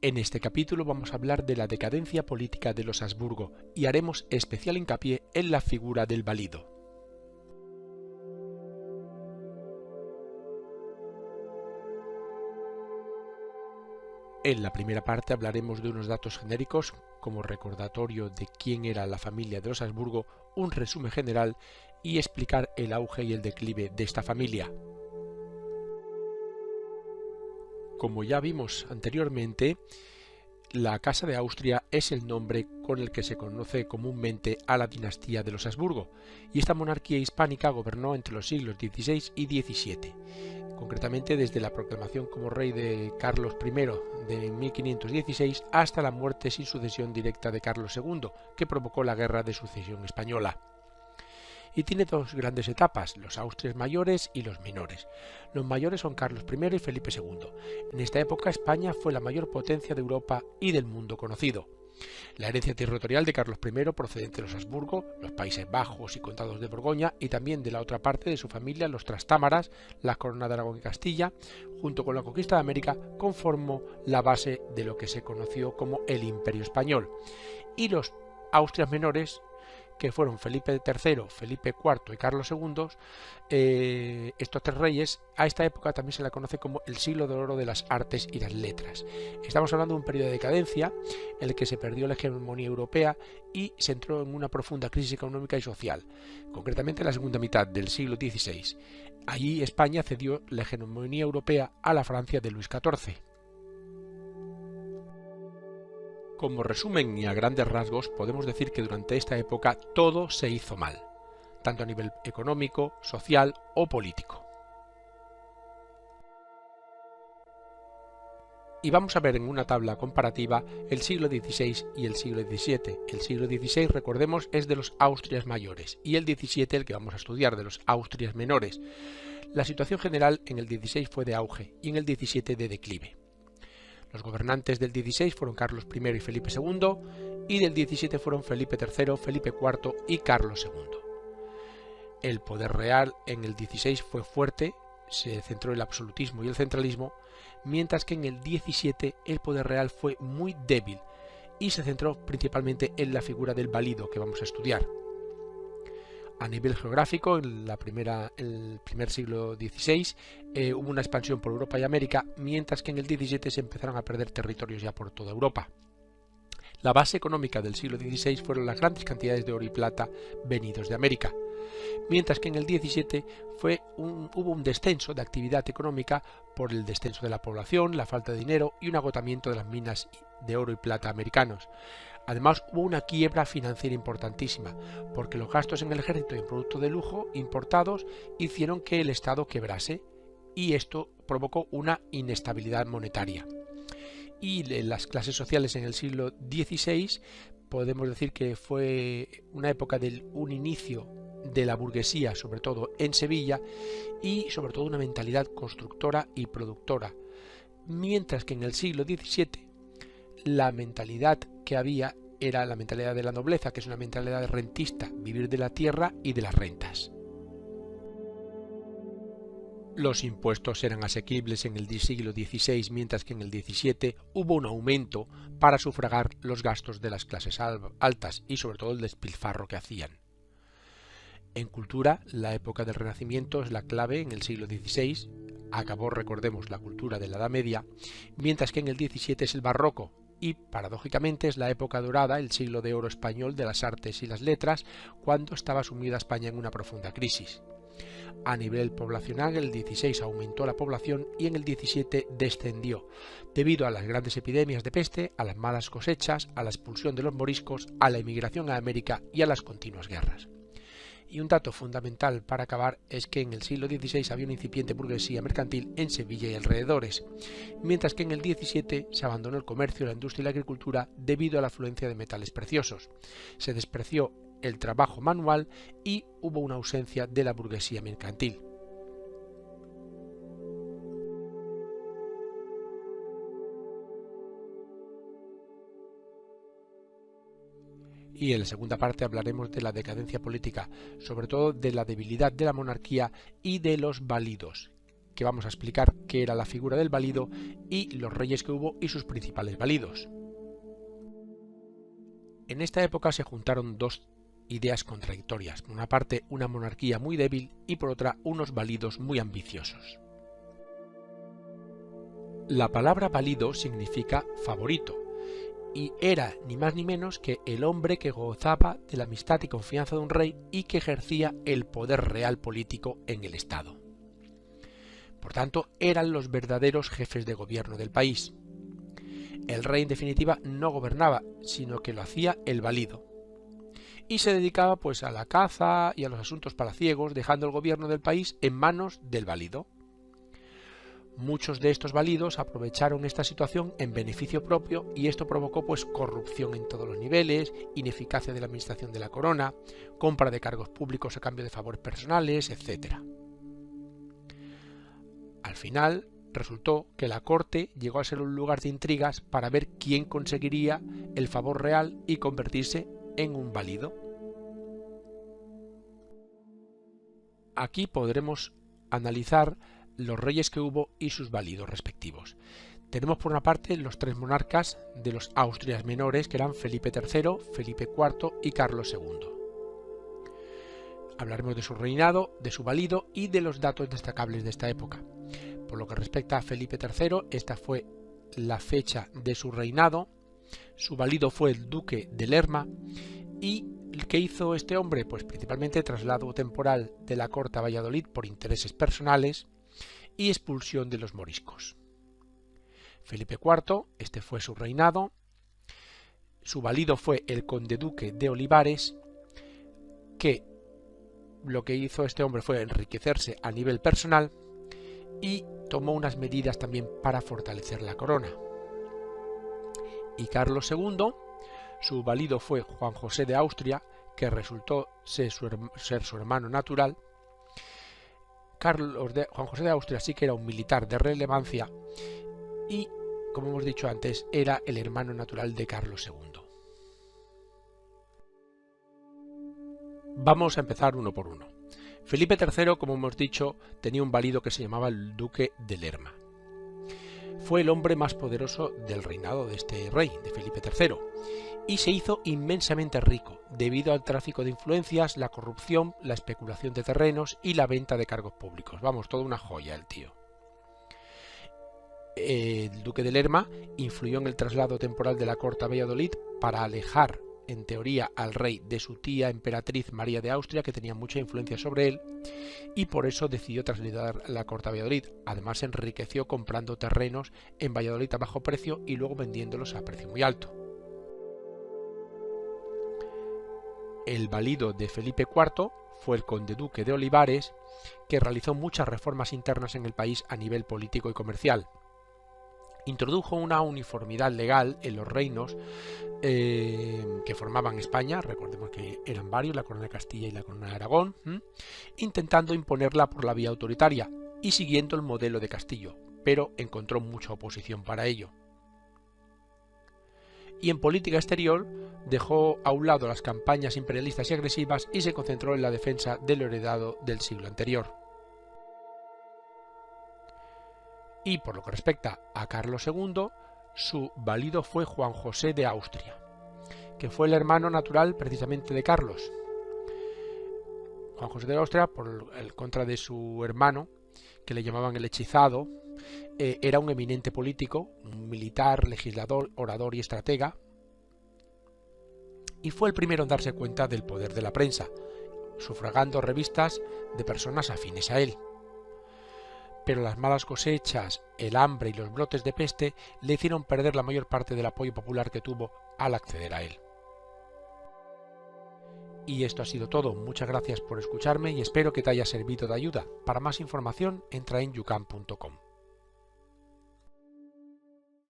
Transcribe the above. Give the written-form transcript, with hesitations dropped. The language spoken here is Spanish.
En este capítulo vamos a hablar de la decadencia política de los Habsburgo y haremos especial hincapié en la figura del valido. En la primera parte hablaremos de unos datos genéricos como recordatorio de quién era la familia de los Habsburgo, un resumen general y explicar el auge y el declive de esta familia. Como ya vimos anteriormente, la Casa de Austria es el nombre con el que se conoce comúnmente a la dinastía de los Habsburgo, y esta monarquía hispánica gobernó entre los siglos XVI y XVII, concretamente desde la proclamación como rey de Carlos I de 1516 hasta la muerte sin sucesión directa de Carlos II, que provocó la Guerra de Sucesión Española. Y tiene dos grandes etapas, los Austrias mayores y los menores. Los mayores son Carlos I y Felipe II. En esta época España fue la mayor potencia de Europa y del mundo conocido. La herencia territorial de Carlos I, procedente de los Habsburgo, los Países Bajos y condados de Borgoña, y también de la otra parte de su familia, los Trastámaras, la corona de Aragón y Castilla, junto con la conquista de América, conformó la base de lo que se conoció como el Imperio Español. Y los Austrias menores, que fueron Felipe III, Felipe IV y Carlos II, estos tres reyes, a esta época también se la conoce como el siglo de oro de las artes y las letras. Estamos hablando de un periodo de decadencia en el que se perdió la hegemonía europea y se entró en una profunda crisis económica y social, concretamente en la segunda mitad del siglo XVI. Allí España cedió la hegemonía europea a la Francia de Luis XIV. Como resumen y a grandes rasgos, podemos decir que durante esta época todo se hizo mal, tanto a nivel económico, social o político. Y vamos a ver en una tabla comparativa el siglo XVI y el siglo XVII. El siglo XVI, recordemos, es de los Austrias mayores y el XVII el que vamos a estudiar, de los Austrias menores. La situación general en el XVI fue de auge y en el XVII de declive. Los gobernantes del XVI fueron Carlos I y Felipe II, y del XVII fueron Felipe III, Felipe IV y Carlos II. El poder real en el XVI fue fuerte, se centró en el absolutismo y el centralismo, mientras que en el XVII el poder real fue muy débil y se centró principalmente en la figura del valido que vamos a estudiar. A nivel geográfico, en el primer siglo XVI hubo una expansión por Europa y América, mientras que en el XVII se empezaron a perder territorios ya por toda Europa. La base económica del siglo XVI fueron las grandes cantidades de oro y plata venidos de América, mientras que en el XVII hubo un descenso de actividad económica por el descenso de la población, la falta de dinero y un agotamiento de las minas de oro y plata americanos. Además, hubo una quiebra financiera importantísima, porque los gastos en el ejército y en productos de lujo importados hicieron que el Estado quebrase, y esto provocó una inestabilidad monetaria. Y en las clases sociales en el siglo XVI podemos decir que fue una época un inicio de la burguesía, sobre todo en Sevilla, y sobre todo una mentalidad constructora y productora, mientras que en el siglo XVII la mentalidad que había era la mentalidad de la nobleza, que es una mentalidad rentista, vivir de la tierra y de las rentas. Los impuestos eran asequibles en el siglo XVI, mientras que en el XVII hubo un aumento para sufragar los gastos de las clases altas y sobre todo el despilfarro que hacían. En cultura, la época del Renacimiento es la clave en el siglo XVI, acabó, recordemos, la cultura de la Edad Media, mientras que en el XVII es el Barroco, y paradójicamente es la época dorada, el siglo de oro español de las artes y las letras, cuando estaba sumida España en una profunda crisis. A nivel poblacional, en el XVI aumentó la población y en el XVII descendió, debido a las grandes epidemias de peste, a las malas cosechas, a la expulsión de los moriscos, a la emigración a América y a las continuas guerras. Y un dato fundamental para acabar es que en el siglo XVI había una incipiente burguesía mercantil en Sevilla y alrededores, mientras que en el XVII se abandonó el comercio, la industria y la agricultura debido a la afluencia de metales preciosos. Se despreció el trabajo manual y hubo una ausencia de la burguesía mercantil. Y en la segunda parte hablaremos de la decadencia política, sobre todo de la debilidad de la monarquía y de los válidos, que vamos a explicar qué era la figura del válido y los reyes que hubo y sus principales válidos. En esta época se juntaron dos ideas contradictorias, por una parte una monarquía muy débil y por otra unos válidos muy ambiciosos. La palabra válido significa favorito, y era ni más ni menos que el hombre que gozaba de la amistad y confianza de un rey y que ejercía el poder real político en el Estado. Por tanto, eran los verdaderos jefes de gobierno del país. El rey, en definitiva, no gobernaba, sino que lo hacía el válido. Y se dedicaba pues a la caza y a los asuntos palaciegos, dejando el gobierno del país en manos del válido. Muchos de estos válidos aprovecharon esta situación en beneficio propio y esto provocó pues corrupción en todos los niveles, ineficacia de la administración de la corona, compra de cargos públicos a cambio de favores personales, etc. Al final resultó que la corte llegó a ser un lugar de intrigas para ver quién conseguiría el favor real y convertirse en un válido. Aquí podremos analizar los reyes que hubo y sus válidos respectivos. Tenemos por una parte los tres monarcas de los Austrias menores, que eran Felipe III, Felipe IV y Carlos II. Hablaremos de su reinado, de su válido y de los datos destacables de esta época. Por lo que respecta a Felipe III, esta fue la fecha de su reinado. Su válido fue el duque de Lerma. ¿Y qué hizo este hombre? Pues principalmente traslado temporal de la corte a Valladolid por intereses personales y expulsión de los moriscos. Felipe IV, este fue su reinado. Su válido fue el conde duque de Olivares, que lo que hizo este hombre fue enriquecerse a nivel personal y tomó unas medidas también para fortalecer la corona. Y Carlos II, su válido fue Juan José de Austria, que resultó ser su hermano natural. Juan José de Austria sí que era un militar de relevancia y, como hemos dicho antes, era el hermano natural de Carlos II. Vamos a empezar uno por uno. Felipe III, como hemos dicho, tenía un válido que se llamaba el duque de Lerma. Fue el hombre más poderoso del reinado de este rey, de Felipe III, y se hizo inmensamente rico debido al tráfico de influencias, la corrupción, la especulación de terrenos y la venta de cargos públicos. Vamos, toda una joya el tío. El duque de Lerma influyó en el traslado temporal de la corte a Valladolid para alejar, en teoría, al rey de su tía emperatriz María de Austria, que tenía mucha influencia sobre él, y por eso decidió trasladar la corte a Valladolid. Además, se enriqueció comprando terrenos en Valladolid a bajo precio y luego vendiéndolos a precio muy alto. El válido de Felipe IV fue el conde duque de Olivares, que realizó muchas reformas internas en el país a nivel político y comercial. Introdujo una uniformidad legal en los reinos que formaban España, recordemos que eran varios, la corona de Castilla y la corona de Aragón, intentando imponerla por la vía autoritaria y siguiendo el modelo de Castillo, pero encontró mucha oposición para ello. Y en política exterior dejó a un lado las campañas imperialistas y agresivas y se concentró en la defensa del heredado del siglo anterior. Y por lo que respecta a Carlos II, su válido fue Juan José de Austria, que fue el hermano natural precisamente de Carlos. Juan José de Austria, por el contra de su hermano, que le llamaban el hechizado, era un eminente político, un militar, legislador, orador y estratega, y fue el primero en darse cuenta del poder de la prensa, sufragando revistas de personas afines a él. Pero las malas cosechas, el hambre y los brotes de peste le hicieron perder la mayor parte del apoyo popular que tuvo al acceder a él. Y esto ha sido todo. Muchas gracias por escucharme y espero que te haya servido de ayuda. Para más información entra en youcan.com.